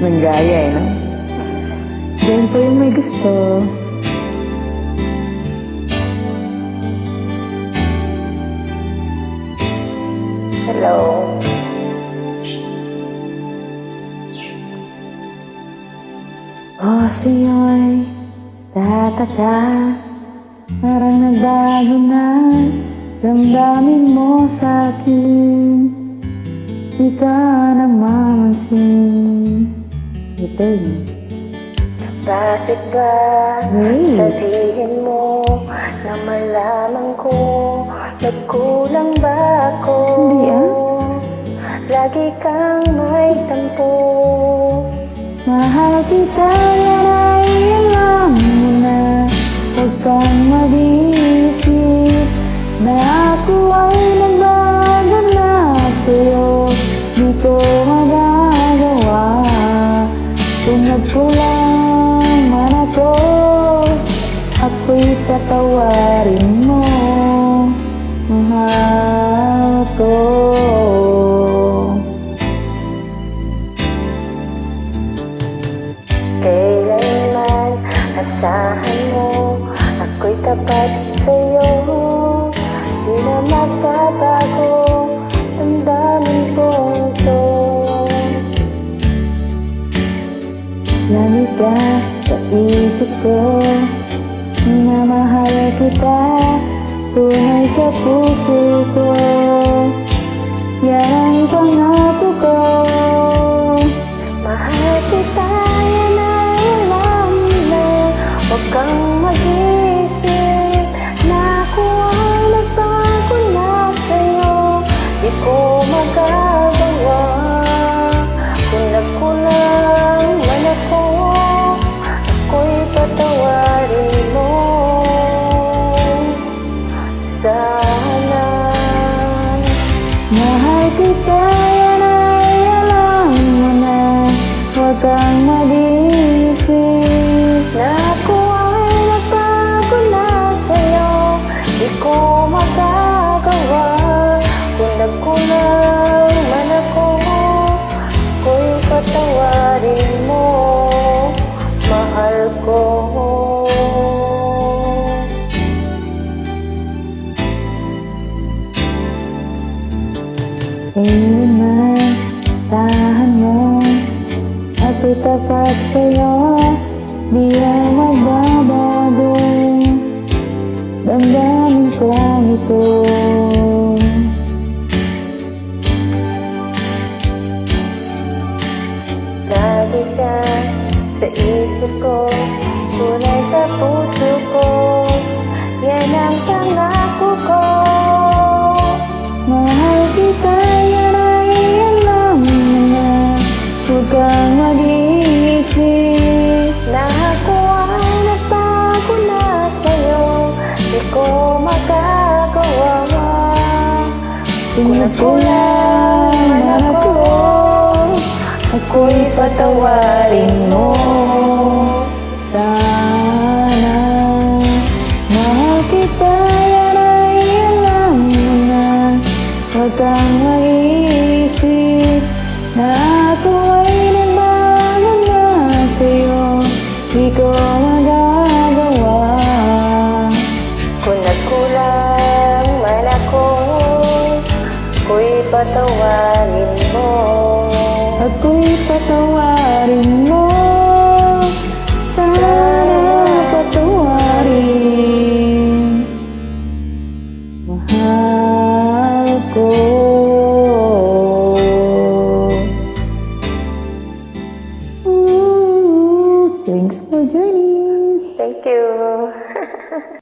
Nanggaya eh, no? Diyan po yung may gusto. Hello. Oh, sa'yo'y tataka, parang nagbago na damdamin mo sa'kin. Di ka namamansin. Ito yun. Bakit ba sabihin mo na malaman ko nagkulang ba ako? Hindi Lagi kang may tampo. Mahal kita, yan ay alam mo na. Huwag kang mag-iisip na ako ay nagbago na sa'yo. Di ko magagawa kung nagkulang man ako. Ako'y patawarin mo, mahal ko. Kailanman asahan mo ako'y tapat sa'yo. Di na magbabago ang daming punto. Lagi ka sa isip ko, na mahal kita, tunay sa puso ko. Yan ang pangako ko. Mahal kita, yan ay alam mo. Huwag kang mag-isip na ako ay nagbago na sa'yo. Di ko magagawa kung nagkulang man ako. Ako'y patawarin mo. Sana Mahal kita, yan ay alam mo na. Huwag kang mag-iisip na ako ay nagbago na sa'yo. Di ko magagawa kung nagkulang man ako. Ako'y patawarin mo, mahal ko. kailanman asahan mo. Ako'y tapat sa'yo, di ang magbabago. Damdamin ko ito. Lagi ka sa isip ko, tunay sa puso ko. Yan ang pangako ko. Mahal kita, yan ay alam mo na. Huwag kang mag-iisip Na ako ay nagbago na sa'yo. Di ko magagawa kung nagkulang man ako. Ako'y patawarin mo. Sana mahal kita, yan ay alam mo na. Huwag kang mag-iisip na ako ay nagbago na sa'yo. Di ko magagawa kung nagkulang man ako. Ako'y patawarin mo. Ako'y patawarin mo. Sana patawarin. Mahal ko. Thanks for joining. Thank you.